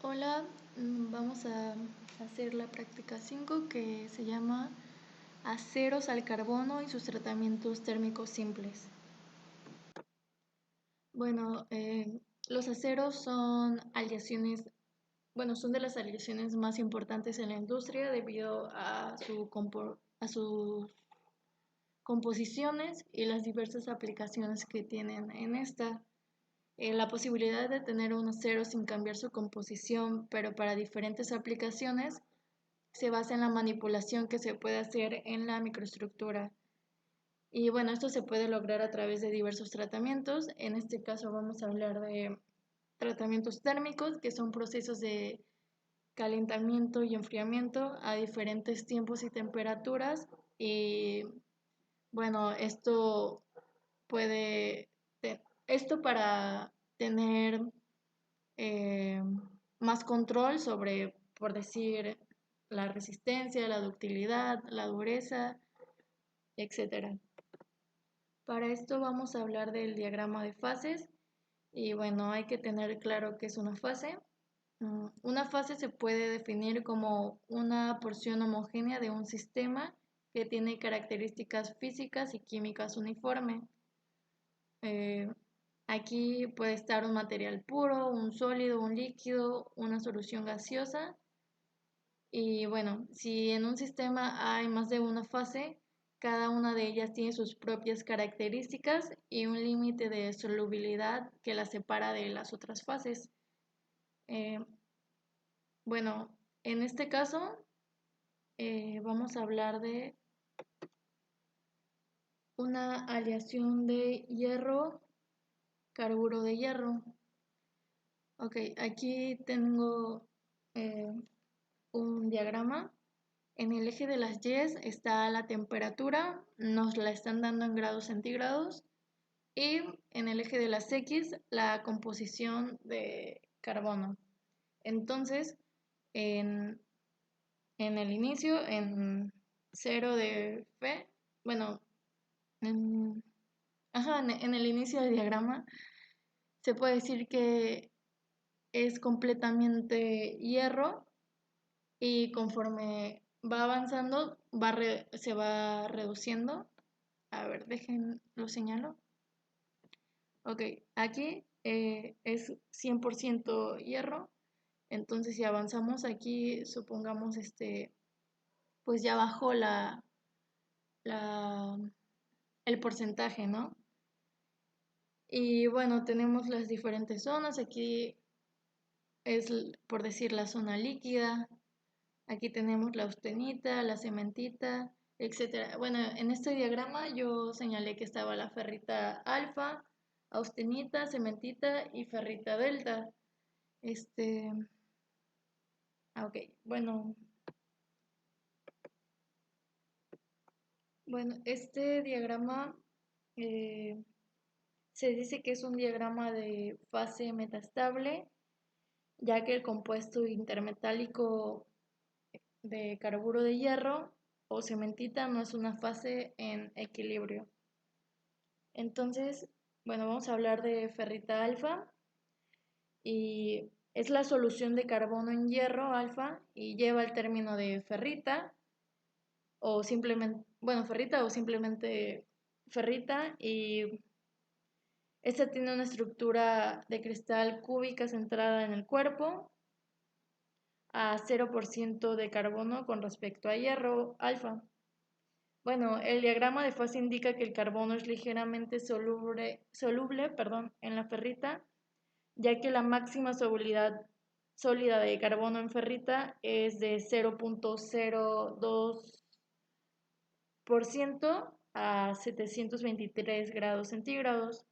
Hola, vamos a hacer la práctica 5 que se llama aceros al carbono y sus tratamientos térmicos simples. Bueno, los aceros son aleaciones, son de las aleaciones más importantes en la industria debido a sus composiciones y las diversas aplicaciones que tienen en esta. La posibilidad de tener un acero sin cambiar su composición, pero para diferentes aplicaciones, se basa en la manipulación que se puede hacer en la microestructura. Y bueno, esto se puede lograr a través de diversos tratamientos. En este caso vamos a hablar de tratamientos térmicos, que son procesos de calentamiento y enfriamiento a diferentes tiempos y temperaturas. Y bueno, puede, esto para tener eh, más control sobre, por decir, la resistencia, la ductilidad, la dureza, etcétera. Para esto vamos a hablar del diagrama de fases y bueno, hay que tener claro qué es una fase. Una fase se puede definir como una porción homogénea de un sistema que tiene características físicas y químicas uniformes. Eh, Aquí puede estar un material puro, un sólido, un líquido, una solución gaseosa. Y bueno, si en un sistema hay más de una fase, cada una de ellas tiene sus propias características y un límite de solubilidad que la separa de las otras fases. Eh, bueno, en este caso vamos a hablar de una aleación de hierro, carburo de hierro. Ok, aquí tengo eh, un diagrama. En el eje de las Y está la temperatura, nos la están dando en grados centígrados. Y en el eje de las X, la composición de carbono. Entonces, en, en el inicio, en 0 de F, bueno, en, en el inicio del diagrama, se puede decir que es completamente hierro y conforme va avanzando se va reduciendo. A ver, lo señalo. Ok, aquí es 100% hierro, entonces si avanzamos aquí, supongamos pues ya bajó la, el porcentaje, ¿no? Y bueno, tenemos las diferentes zonas, aquí es por decir la zona líquida. Aquí tenemos la austenita, la cementita, etcétera. Bueno, en este diagrama yo señalé que estaba la ferrita alfa, austenita, cementita y ferrita delta. Este, ok, este diagrama eh, se dice que es un diagrama de fase metastable, ya que el compuesto intermetálico de carburo de hierro o cementita no es una fase en equilibrio. Entonces, bueno, vamos a hablar de ferrita alfa y es la solución de carbono en hierro alfa y lleva el término de ferrita o simplemente, ferrita o simplemente ferrita y esta tiene una estructura de cristal cúbica centrada en el cuerpo a 0% de carbono con respecto a hierro alfa. Bueno, el diagrama de fase indica que el carbono es ligeramente soluble, en la ferrita, ya que la máxima solubilidad sólida de carbono en ferrita es de 0.02% a 723 grados centígrados.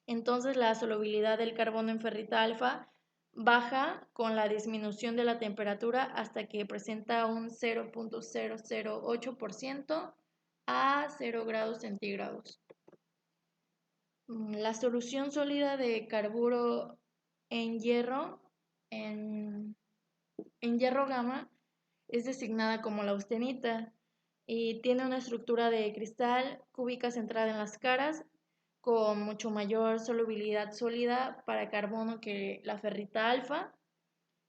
Entonces la solubilidad del carbono en ferrita alfa baja con la disminución de la temperatura hasta que presenta un 0.008% a 0 grados centígrados. La solución sólida de carburo en hierro, en, en hierro gamma, es designada como la austenita y tiene una estructura de cristal cúbica centrada en las caras con mucho mayor solubilidad sólida para carbono que la ferrita alfa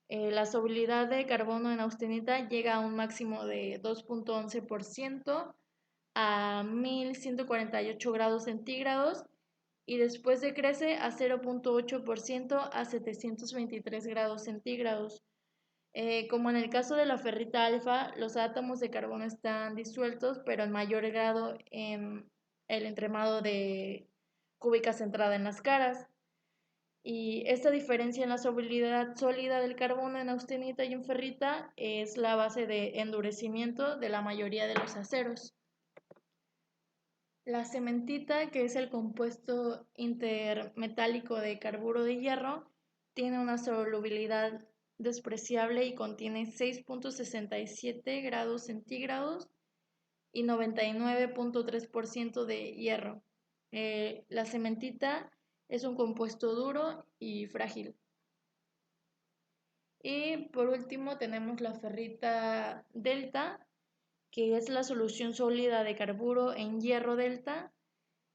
La solubilidad de carbono en austenita llega a un máximo de 2.11% a 1148 grados centígrados y después decrece a 0.8% a 723 grados centígrados. Como en el caso de la ferrita alfa, los átomos de carbono están disueltos, pero en mayor grado en el entremado de cúbica centrada en las caras. Y esta diferencia en la solubilidad sólida del carbono en austenita y en ferrita es la base de endurecimiento de la mayoría de los aceros. La cementita, que es el compuesto intermetálico de carburo de hierro, tiene una solubilidad despreciable y contiene 6.67 grados centígrados y 99.3% de hierro. La cementita es un compuesto duro y frágil. Y por último tenemos la ferrita delta, que es la solución sólida de carburo en hierro delta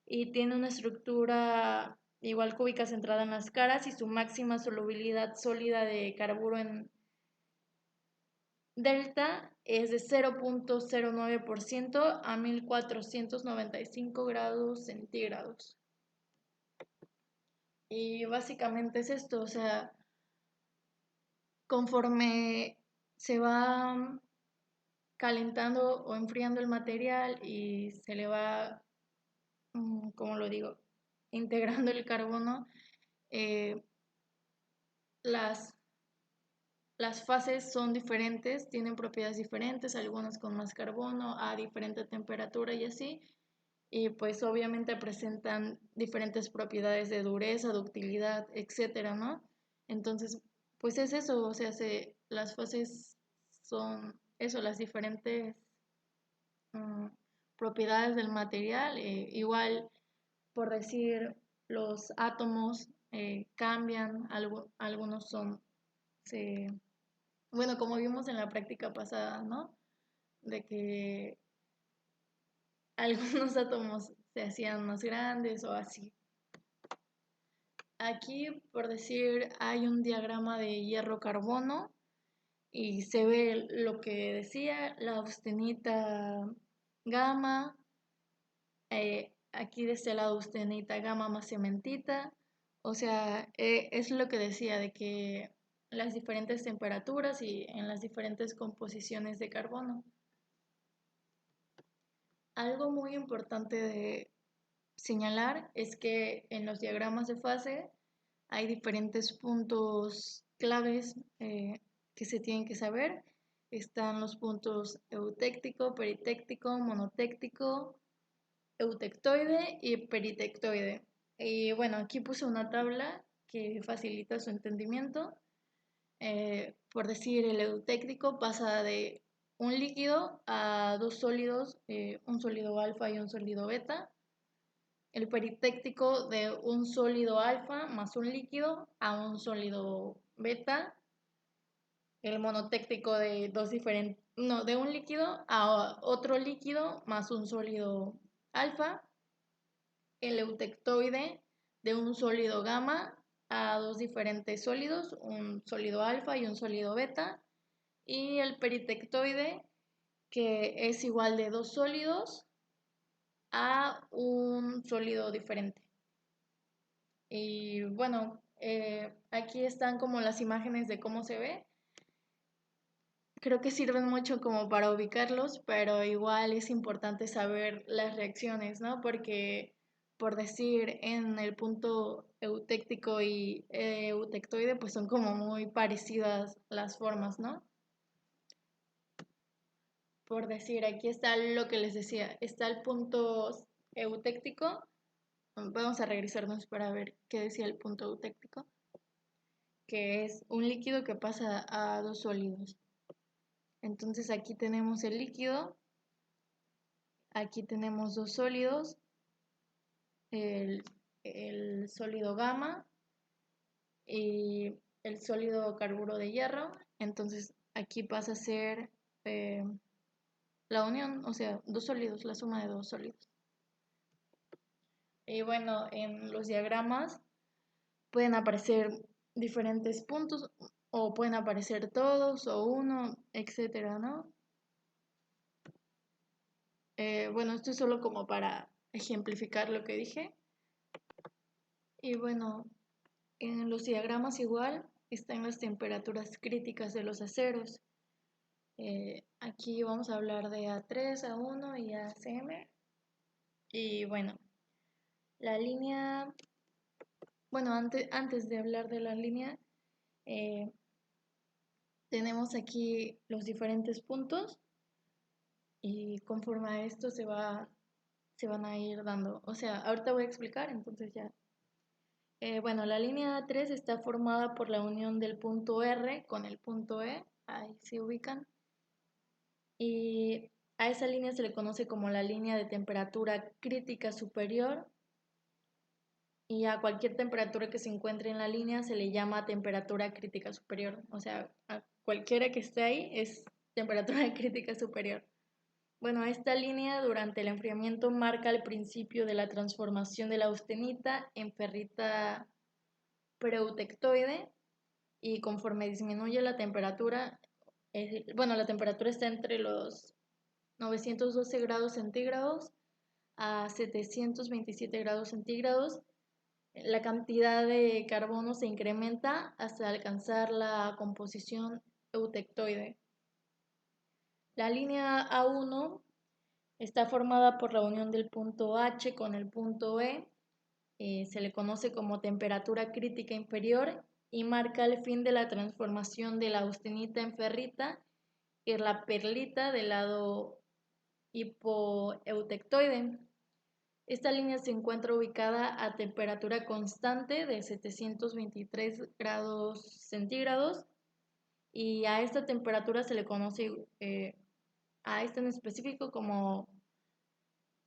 y tiene una estructura igual cúbica centrada en las caras y su máxima solubilidad sólida de carburo en delta es de 0.09% a 1495 grados centígrados. Y básicamente es esto, o sea, conforme se va calentando o enfriando el material y se le va, como lo digo, integrando el carbono, eh, las, las fases son diferentes, tienen propiedades diferentes, algunas con más carbono a diferente temperatura y así, y pues obviamente presentan diferentes propiedades de dureza, ductilidad, etcétera, ¿no? Entonces, pues es eso, o sea, las fases son eso, las diferentes mm, propiedades del material. Igual, por decir, los átomos cambian, algunos bueno, como vimos en la práctica pasada, ¿no? De que algunos átomos se hacían más grandes o así. Aquí, por decir, hay un diagrama de hierro-carbono y se ve lo que decía, la austenita gamma, aquí de este lado austenita gamma más cementita, o sea, es lo que decía de que las diferentes temperaturas y en las diferentes composiciones de carbono. Algo muy importante de señalar es que en los diagramas de fase hay diferentes puntos claves que se tienen que saber. Están los puntos eutéctico, peritéctico, monotéctico, eutectoide y peritectoide. Y bueno, aquí puse una tabla que facilita su entendimiento. Por decir, el eutéctico pasa de un líquido a dos sólidos, un sólido alfa y un sólido beta. El peritéctico de un sólido alfa más un líquido a un sólido beta. El monotéctico de de un líquido a otro líquido más un sólido alfa. El eutectoide de un sólido gamma a dos diferentes sólidos, un sólido alfa y un sólido beta. Y el peritectoide, que es igual de dos sólidos a un sólido diferente. Y bueno, aquí están como las imágenes de cómo se ve. Creo que sirven mucho como para ubicarlos, pero igual es importante saber las reacciones, ¿no? Porque, por decir, en el punto eutéctico y eutectoide, pues son como muy parecidas las formas, ¿no? Por decir, aquí está lo que les decía, está el punto eutéctico. Vamos a regresarnos para ver qué decía el punto eutéctico, que es un líquido que pasa a dos sólidos. Entonces aquí tenemos el líquido, aquí tenemos dos sólidos, el, el sólido gamma y el sólido carburo de hierro. Entonces aquí pasa a ser eh, la unión, o sea, dos sólidos, la suma de dos sólidos. Y bueno, en los diagramas pueden aparecer diferentes puntos. o pueden aparecer todos o uno, etcétera, ¿no? Bueno, esto es solo como para ejemplificar lo que dije. Y bueno, en los diagramas igual están las temperaturas críticas de los aceros. Aquí vamos a hablar de A3, A1 y ACM. Y bueno, la línea, bueno, antes de hablar de la línea, eh, tenemos aquí los diferentes puntos y conforme a esto se van a ir dando. O sea, ahorita voy a explicar, entonces ya. Bueno, la línea A3 está formada por la unión del punto R con el punto E, ahí se ubican, y a esa línea se le conoce como la línea de temperatura crítica superior, y a cualquier temperatura que se encuentre en la línea se le llama temperatura crítica superior. O sea, a cualquiera que esté ahí es temperatura crítica superior. Bueno, esta línea durante el enfriamiento marca el principio de la transformación de la austenita en ferrita preutectoide, y conforme disminuye la temperatura, bueno, la temperatura está entre los 912 grados centígrados a 727 grados centígrados, la cantidad de carbono se incrementa hasta alcanzar la composición eutectoide. La línea A1 está formada por la unión del punto H con el punto E, se le conoce como temperatura crítica inferior y marca el fin de la transformación de la austenita en ferrita y la perlita del lado hipoeutectoide. Esta línea se encuentra ubicada a temperatura constante de 723 grados centígrados, y a esta temperatura se le conoce a esta en específico como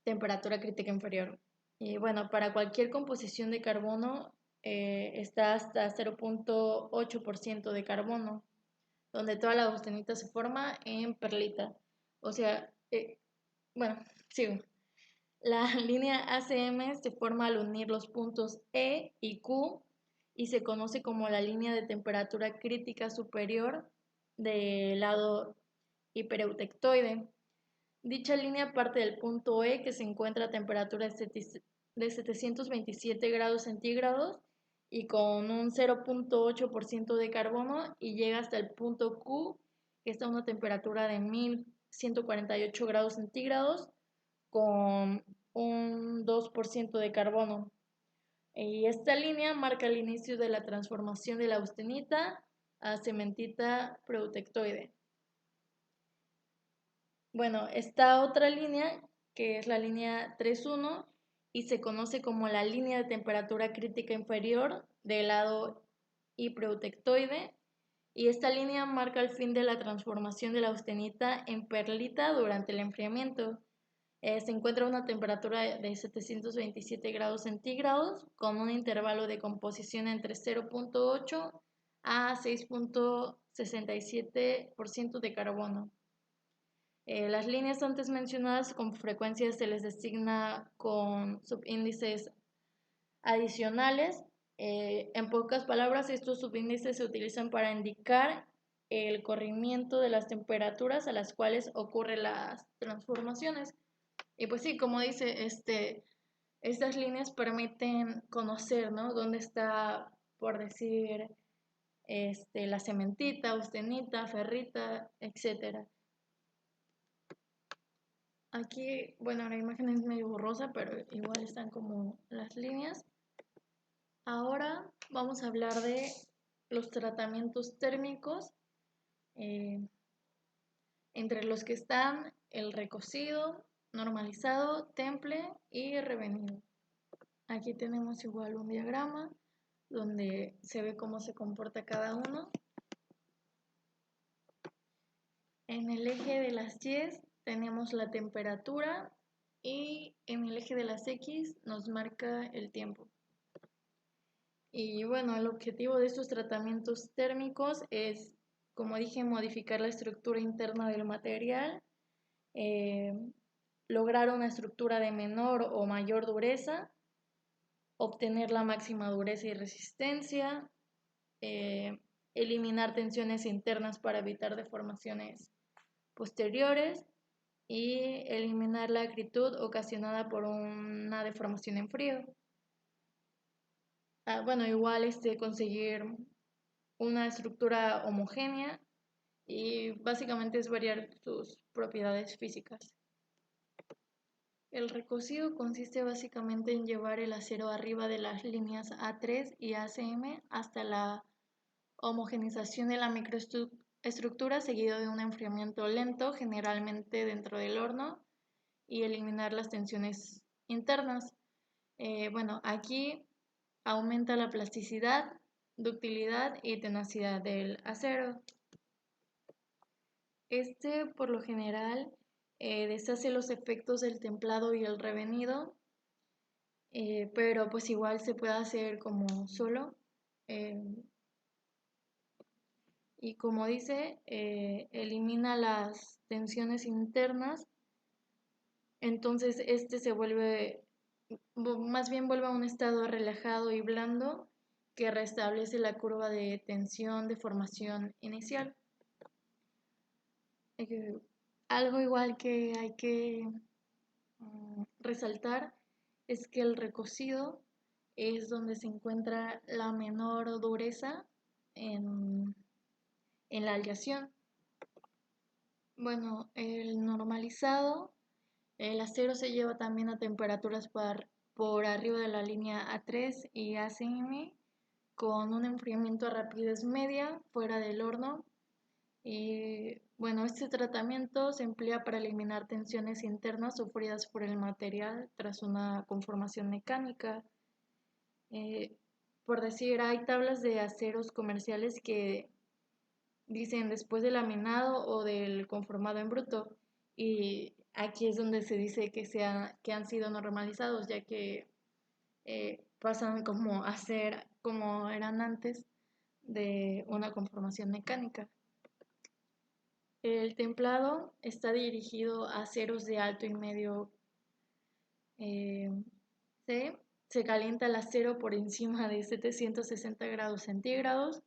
temperatura crítica inferior. Y bueno, para cualquier composición de carbono está hasta 0.8% de carbono, donde toda la austenita se forma en perlita. O sea, bueno, sigo. La línea ACM se forma al unir los puntos E y Q y se conoce como la línea de temperatura crítica superior del lado hipereutectoide. Dicha línea parte del punto E, que se encuentra a temperatura de 727 grados centígrados y con un 0.8% de carbono, y llega hasta el punto Q, que está a una temperatura de 1148 grados centígrados con un 2% de carbono. Y esta línea marca el inicio de la transformación de la austenita a cementita preutectoide. Bueno, esta otra línea, que es la línea 3.1, y se conoce como la línea de temperatura crítica inferior del lado hipreutectoide, y esta línea marca el fin de la transformación de la austenita en perlita durante el enfriamiento. Se encuentra a una temperatura de 727 grados centígrados con un intervalo de composición entre 0.8 a 6.67% de carbono. Las líneas antes mencionadas con frecuencia se les designa con subíndices adicionales. En pocas palabras, estos subíndices se utilizan para indicar el corrimiento de las temperaturas a las cuales ocurren las transformaciones. Y pues sí, como dice, estas líneas permiten conocer, ¿no?, dónde está, por decir, la cementita, austenita, ferrita, etcétera. Aquí, bueno, la imagen es medio borrosa, pero igual están como las líneas. Ahora vamos a hablar de los tratamientos térmicos, entre los que están el recocido, normalizado, temple y revenido. Aquí tenemos igual un diagrama donde se ve cómo se comporta cada uno. En el eje de las Y tenemos la temperatura y en el eje de las X nos marca el tiempo. Y bueno, el objetivo de estos tratamientos térmicos es, como dije, modificar la estructura interna del material, lograr una estructura de menor o mayor dureza, obtener la máxima dureza y resistencia, eliminar tensiones internas para evitar deformaciones posteriores y eliminar la acritud ocasionada por una deformación en frío. Bueno, igual conseguir una estructura homogénea y básicamente es variar sus propiedades físicas. El recocido consiste básicamente en llevar el acero arriba de las líneas A3 y ACM hasta la homogenización de la microestructura seguido de un enfriamiento lento, generalmente dentro del horno, y eliminar las tensiones internas. Bueno, aquí aumenta la plasticidad, ductilidad y tenacidad del acero. Por lo general, deshace los efectos del templado y el revenido, pero pues igual se puede hacer como solo. eh, y como dice, elimina las tensiones internas, entonces se vuelve, más bien vuelve a un estado relajado y blando que restablece la curva de tensión de formación inicial. Eh, Algo igual que hay que resaltar es que el recocido es donde se encuentra la menor dureza en, en la aleación. Bueno, el normalizado, el acero se lleva también a temperaturas por arriba de la línea A3 y ACM con un enfriamiento a rapidez media fuera del horno. Y bueno, este tratamiento se emplea para eliminar tensiones internas sufridas por el material tras una conformación mecánica. Eh, por decir, hay tablas de aceros comerciales que dicen después del laminado o del conformado en bruto. Y aquí es donde se dice que han sido normalizados, ya que pasan como a ser como eran antes de una conformación mecánica. El templado está dirigido a aceros de alto y medio eh, C. Se calienta el acero por encima de 760 grados centígrados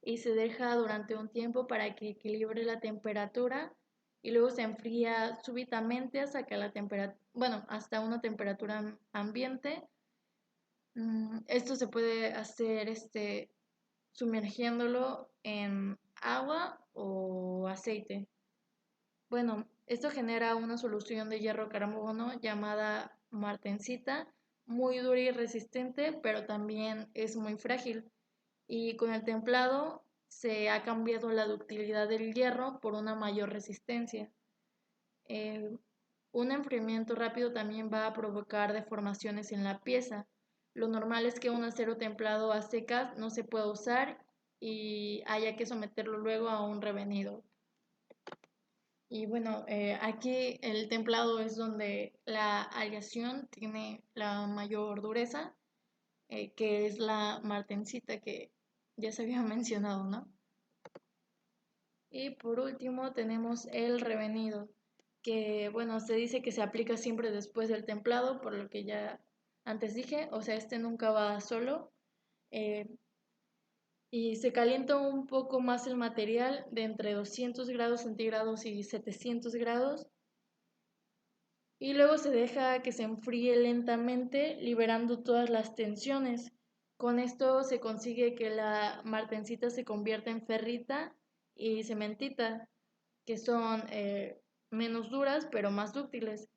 y se deja durante un tiempo para que equilibre la temperatura y luego se enfría súbitamente hasta que hasta una temperatura ambiente. Esto se puede hacer sumergiéndolo en agua o aceite. Bueno, esto genera una solución de hierro carbono llamada martensita, muy dura y resistente, pero también es muy frágil. Y con el templado se ha cambiado la ductilidad del hierro por una mayor resistencia. Eh, un enfriamiento rápido también va a provocar deformaciones en la pieza. Lo normal es que un acero templado a secas no se pueda usar y haya que someterlo luego a un revenido. Y bueno, aquí el templado es donde la aleación tiene la mayor dureza, que es la martensita que ya se había mencionado, ¿no? Y por último tenemos el revenido, que bueno, se dice que se aplica siempre después del templado, por lo que ya antes dije, o sea, nunca va solo. eh, y se calienta un poco más el material de entre 200 grados centígrados y 700 grados y luego se deja que se enfríe lentamente, liberando todas las tensiones. Con esto se consigue que la martensita se convierta en ferrita y cementita, que son menos duras pero más dúctiles.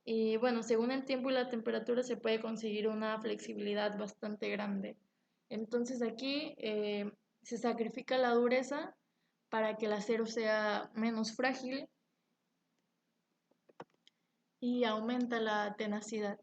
Y bueno, según el tiempo y la temperatura se puede conseguir una flexibilidad bastante grande. Entonces aquí se sacrifica la dureza para que el acero sea menos frágil y aumenta la tenacidad.